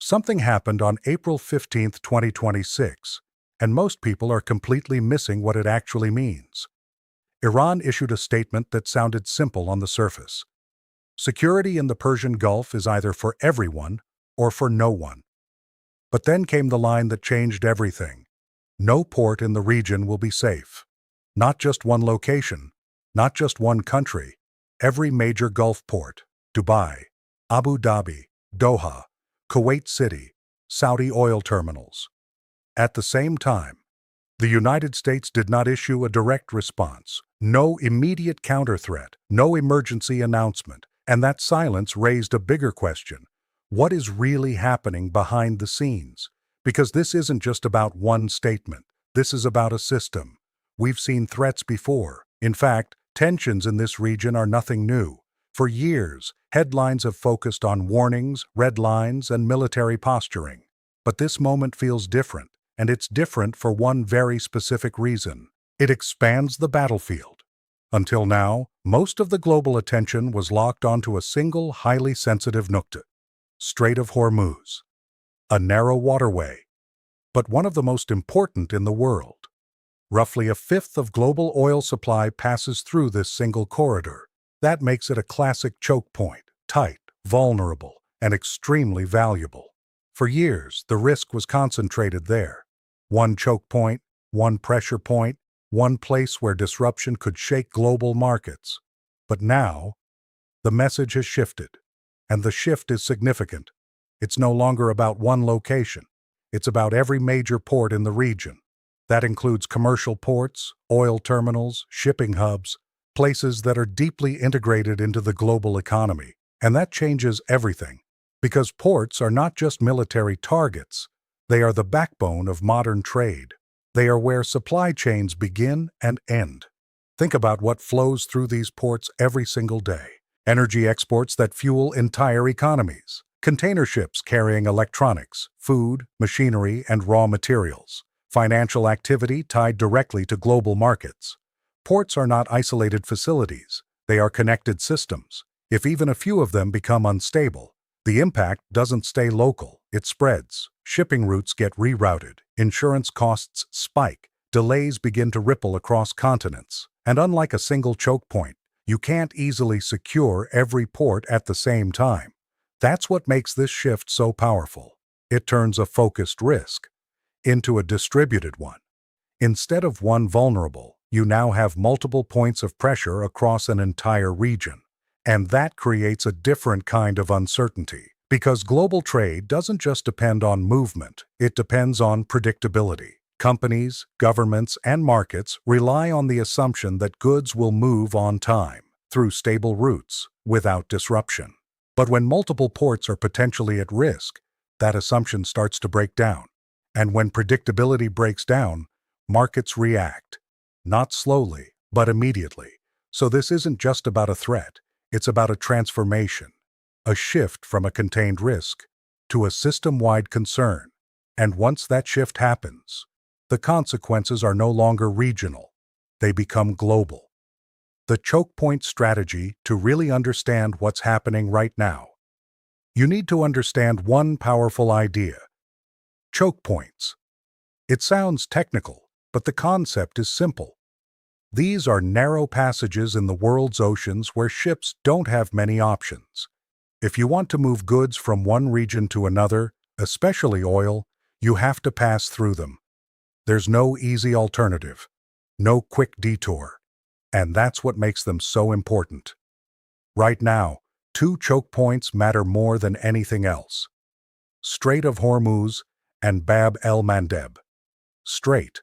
Something happened on April 15, 2026, and most people are completely missing what it actually means. Iran issued a statement that sounded simple on the surface. Security in the Persian Gulf is either for everyone or for no one. But then came the line that changed everything. No port in the region will be safe. Not just one location, not just one country, every major Gulf port, Dubai, Abu Dhabi, Doha, Kuwait City, Saudi oil terminals. At the same time, the United States did not issue a direct response, no immediate counter-threat, no emergency announcement, and that silence raised a bigger question. What is really happening behind the scenes? Because this isn't just about one statement. This is about a system. We've seen threats before. In fact, tensions in this region are nothing new. For years, headlines have focused on warnings, red lines, and military posturing. But this moment feels different, and it's different for one very specific reason. It expands the battlefield. Until now, most of the global attention was locked onto a single highly sensitive nukta, Strait of Hormuz, a narrow waterway, but one of the most important in the world. Roughly a fifth of global oil supply passes through this single corridor. That makes it a classic choke point, tight, vulnerable, and extremely valuable. For years, the risk was concentrated there. One choke point, one pressure point, one place where disruption could shake global markets. But now, the message has shifted, and the shift is significant. It's no longer about one location. It's about every major port in the region. That includes commercial ports, oil terminals, shipping hubs, places that are deeply integrated into the global economy. And that changes everything, because ports are not just military targets. They are the backbone of modern trade. They are where supply chains begin and end. Think about what flows through these ports every single day. Energy exports that fuel entire economies. Container ships carrying electronics, food, machinery, and raw materials. Financial activity tied directly to global markets. Ports are not isolated facilities. They are connected systems. If even a few of them become unstable, the impact doesn't stay local. It spreads. Shipping routes get rerouted. Insurance costs spike. Delays begin to ripple across continents. And unlike a single choke point, you can't easily secure every port at the same time. That's what makes this shift so powerful. It turns a focused risk into a distributed one. Instead of one vulnerable, you now have multiple points of pressure across an entire region. And that creates a different kind of uncertainty. Because global trade doesn't just depend on movement, it depends on predictability. Companies, governments, and markets rely on the assumption that goods will move on time, through stable routes, without disruption. But when multiple ports are potentially at risk, that assumption starts to break down. And when predictability breaks down, markets react. Not slowly, but immediately. So this isn't just about a threat, it's about a transformation. A shift from a contained risk to a system-wide concern. And once that shift happens, the consequences are no longer regional. They become global. The choke point strategy to really understand what's happening right now. You need to understand one powerful idea. Choke points. It sounds technical, but the concept is simple. These are narrow passages in the world's oceans where ships don't have many options. If you want to move goods from one region to another, especially oil, you have to pass through them. There's no easy alternative, no quick detour, and that's what makes them so important. Right now, two choke points matter more than anything else. Strait of Hormuz and Bab el-Mandeb. Strait.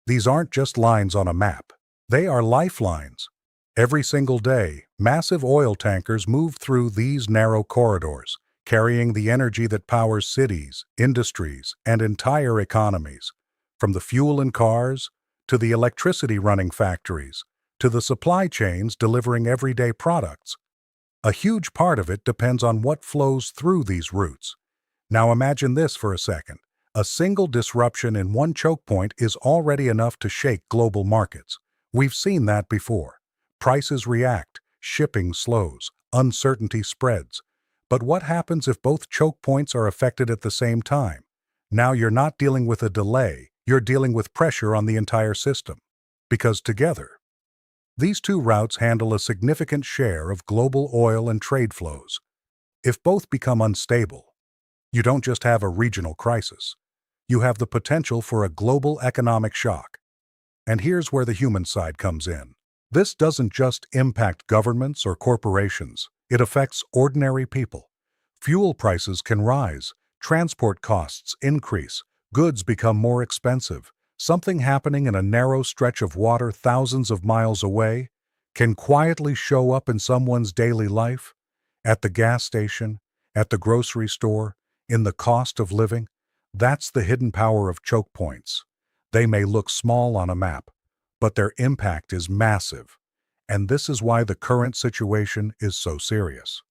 These aren't just lines on a map. They are lifelines. Every single day, massive oil tankers move through these narrow corridors, carrying the energy that powers cities, industries, and entire economies. From the fuel in cars, to the electricity running factories, to the supply chains delivering everyday products. A huge part of it depends on what flows through these routes. Now imagine this for a second. A single disruption in one choke point is already enough to shake global markets. We've seen that before. Prices react, shipping slows, uncertainty spreads. But what happens if both choke points are affected at the same time? Now you're not dealing with a delay, you're dealing with pressure on the entire system. Because together, these two routes handle a significant share of global oil and trade flows. If both become unstable, you don't just have a regional crisis. You have the potential for a global economic shock. And here's where the human side comes in. This doesn't just impact governments or corporations. It affects ordinary people. Fuel prices can rise, transport costs increase, goods become more expensive. Something happening in a narrow stretch of water thousands of miles away can quietly show up in someone's daily life, at the gas station, at the grocery store, in the cost of living. That's the hidden power of choke points. They may look small on a map, but their impact is massive. And this is why the current situation is so serious.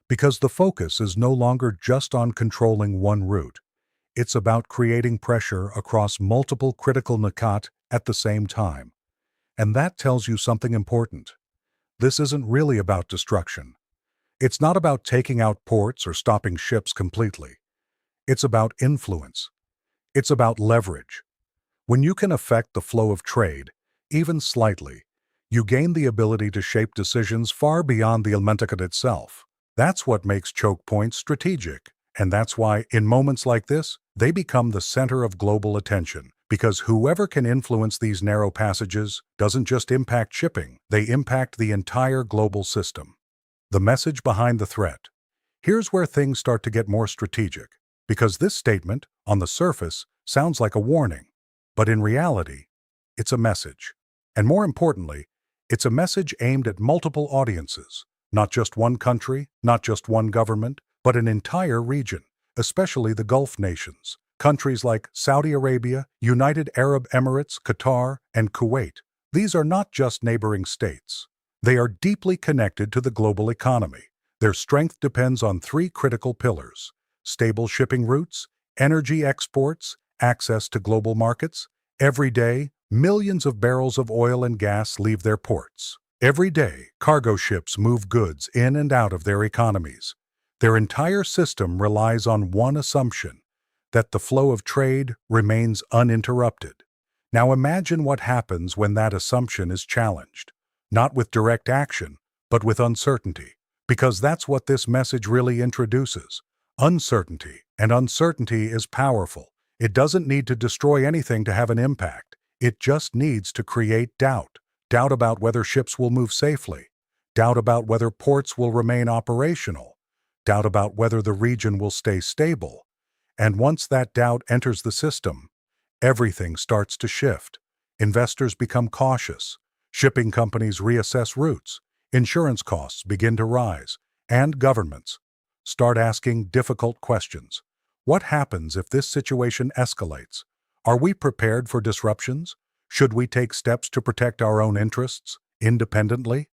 Because the focus is no longer just on controlling one route. It's about creating pressure across multiple critical nakat at the same time. And that tells you something important. This isn't really about destruction. It's not about taking out ports or stopping ships completely. It's about influence. It's about leverage. When you can affect the flow of trade, even slightly, you gain the ability to shape decisions far beyond the Atlantic itself. That's what makes choke points strategic. And that's why, in moments like this, they become the center of global attention. Because whoever can influence these narrow passages doesn't just impact shipping, they impact the entire global system. The message behind the threat. Here's where things start to get more strategic. Because this statement, on the surface, sounds like a warning. But in reality, it's a message. And more importantly, it's a message aimed at multiple audiences. Not just one country, not just one government, but an entire region, especially the Gulf nations. Countries like Saudi Arabia, United Arab Emirates, Qatar, and Kuwait. These are not just neighboring states. They are deeply connected to the global economy. Their strength depends on three critical pillars: stable shipping routes, energy exports, access to global markets. Every day, millions of barrels of oil and gas leave their ports. Every day, cargo ships move goods in and out of their economies. Their entire system relies on one assumption: that the flow of trade remains uninterrupted. Now imagine what happens when that assumption is challenged. Not with direct action, but with uncertainty. Because that's what this message really introduces. Uncertainty. And uncertainty is powerful. It doesn't need to destroy anything to have an impact. It just needs to create doubt. Doubt about whether ships will move safely. Doubt about whether ports will remain operational. Doubt about whether the region will stay stable. And once that doubt enters the system, everything starts to shift. Investors become cautious. Shipping companies reassess routes. Insurance costs begin to rise. And governments start asking difficult questions. What happens if this situation escalates? Are we prepared for disruptions? Should we take steps to protect our own interests independently?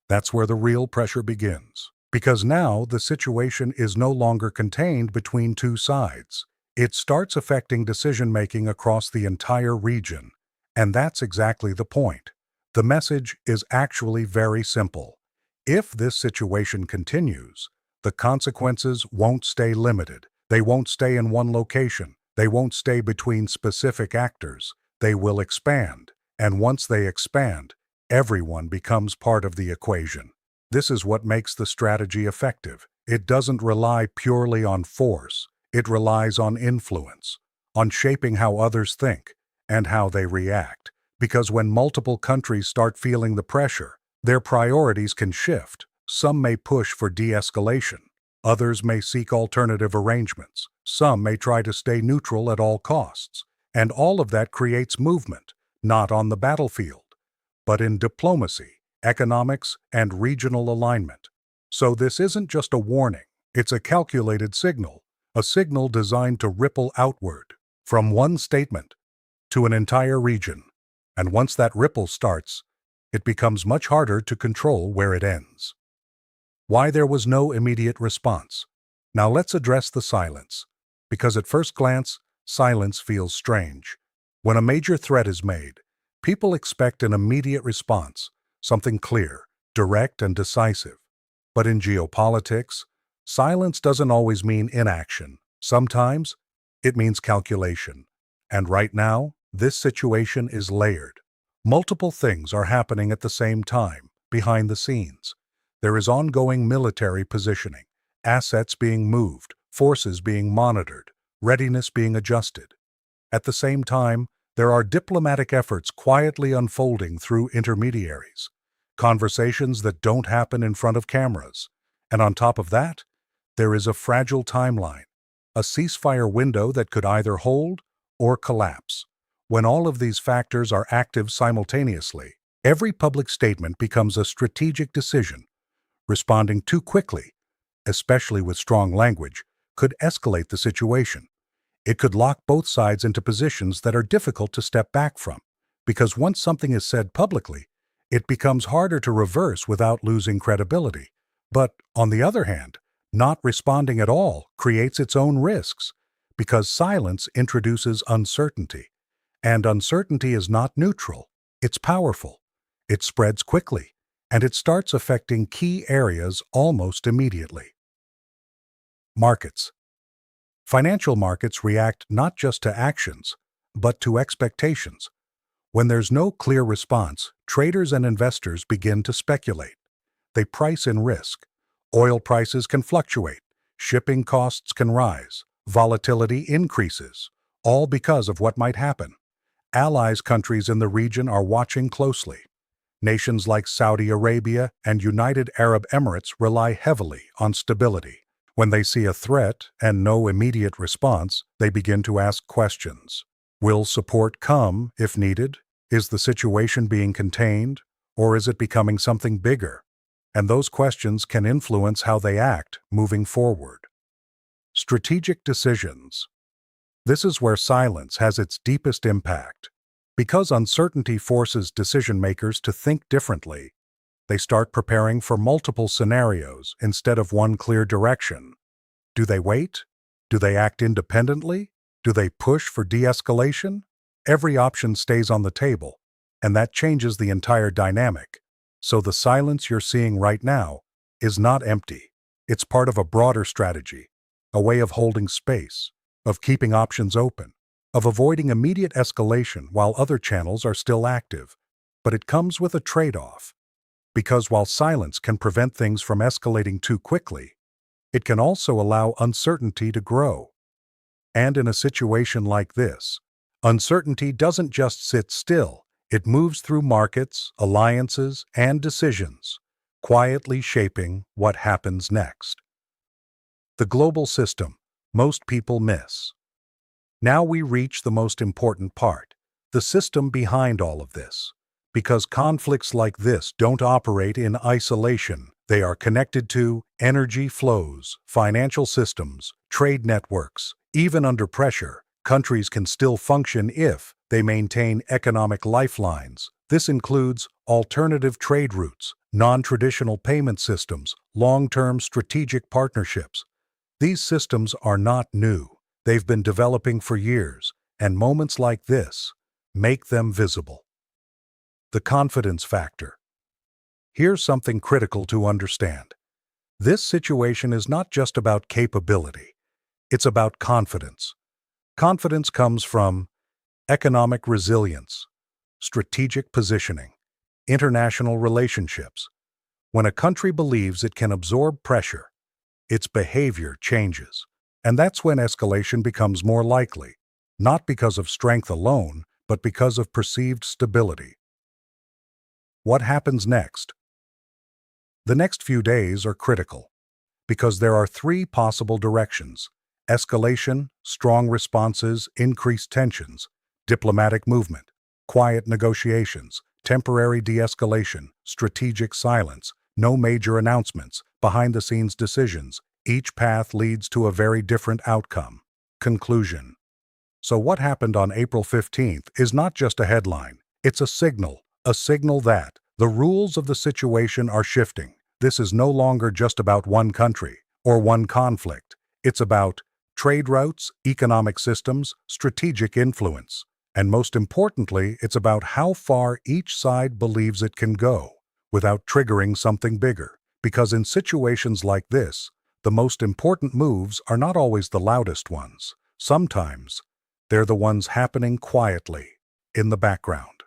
That's where the real pressure begins. Because now the situation is no longer contained between two sides. It starts affecting decision-making across the entire region. And that's exactly the point. The message is actually very simple. If this situation continues, the consequences won't stay limited. They won't stay in one location. They won't stay between specific actors. They will expand. And once they expand, everyone becomes part of the equation. This is what makes the strategy effective. It doesn't rely purely on force. It relies on influence, on shaping how others think and how they react. Because when multiple countries start feeling the pressure, their priorities can shift. Some may push for de-escalation. Others may seek alternative arrangements. Some may try to stay neutral at all costs. And all of that creates movement, not on the battlefield, but in diplomacy, economics, and regional alignment. So this isn't just a warning. It's a calculated signal, a signal designed to ripple outward from one statement to an entire region. And once that ripple starts, it becomes much harder to control where it ends. Why there was no immediate response. Now let's address the silence. Because at first glance, silence feels strange. When a major threat is made, people expect an immediate response, something clear, direct, and decisive. But in geopolitics, Silence doesn't always mean inaction. Sometimes it means calculation. And right now, this situation is layered. Multiple things are happening at the same time, behind the scenes. There is ongoing military positioning, assets being moved, forces being monitored, readiness being adjusted. At the same time, there are diplomatic efforts quietly unfolding through intermediaries, conversations that don't happen in front of cameras. And on top of that, there is a fragile timeline, a ceasefire window that could either hold or collapse. When all of these factors are active simultaneously, every public statement becomes a strategic decision. Responding too quickly, especially with strong language, could escalate the situation. It could lock both sides into positions that are difficult to step back from, because once something is said publicly, it becomes harder to reverse without losing credibility. But, on the other hand, not responding at all creates its own risks, because silence introduces uncertainty. And uncertainty is not neutral, it's powerful. It spreads quickly, and it starts affecting key areas almost immediately. Markets. Financial markets react not just to actions, but to expectations. When there's no clear response, traders and investors begin to speculate. They price in risk. Oil prices can fluctuate, shipping costs can rise, volatility increases, all because of what might happen. Allies countries in the region are watching closely. Nations like Saudi Arabia and United Arab Emirates rely heavily on stability. When they see a threat and no immediate response, they begin to ask questions. Will support come if needed? Is the situation being contained, or is it becoming something bigger? And those questions can influence how they act moving forward. Strategic decisions. This is where silence has its deepest impact. Because uncertainty forces decision-makers to think differently, they start preparing for multiple scenarios instead of one clear direction. Do they wait? Do they act independently? Do they push for de-escalation? Every option stays on the table, and that changes the entire dynamic. So the silence you're seeing right now is not empty. It's part of a broader strategy, a way of holding space, of keeping options open, of avoiding immediate escalation while other channels are still active. But it comes with a trade-off. Because while silence can prevent things from escalating too quickly, it can also allow uncertainty to grow. And in a situation like this, uncertainty doesn't just sit still, it moves through markets, alliances, and decisions, quietly shaping what happens next. The global system most people miss. Now we reach the most important part, the system behind all of this. Because conflicts like this don't operate in isolation, they are connected to energy flows, financial systems, trade networks. Even under pressure, countries can still function if they maintain economic lifelines. This includes alternative trade routes, non-traditional payment systems, long-term strategic partnerships. These systems are not new. They've been developing for years, and moments like this make them visible. The confidence factor. Here's something critical to understand. This situation is not just about capability. It's about confidence. Confidence comes from economic resilience, strategic positioning, international relationships. When a country believes it can absorb pressure, its behavior changes. And that's when escalation becomes more likely, not because of strength alone, but because of perceived stability. What happens next? The next few days are critical, because there are three possible directions: escalation, strong responses, increased tensions; diplomatic movement, quiet negotiations; temporary de-escalation, strategic silence, no major announcements, behind-the-scenes decisions. Each path leads to a very different outcome. Conclusion. So what happened on April 15th is not just a headline, it's a signal that the rules of the situation are shifting. This is no longer just about one country or one conflict. It's about trade routes, economic systems, strategic influence. And most importantly, it's about how far each side believes it can go without triggering something bigger. Because in situations like this, The most important moves are not always the loudest ones. Sometimes, they're the ones happening quietly, in the background.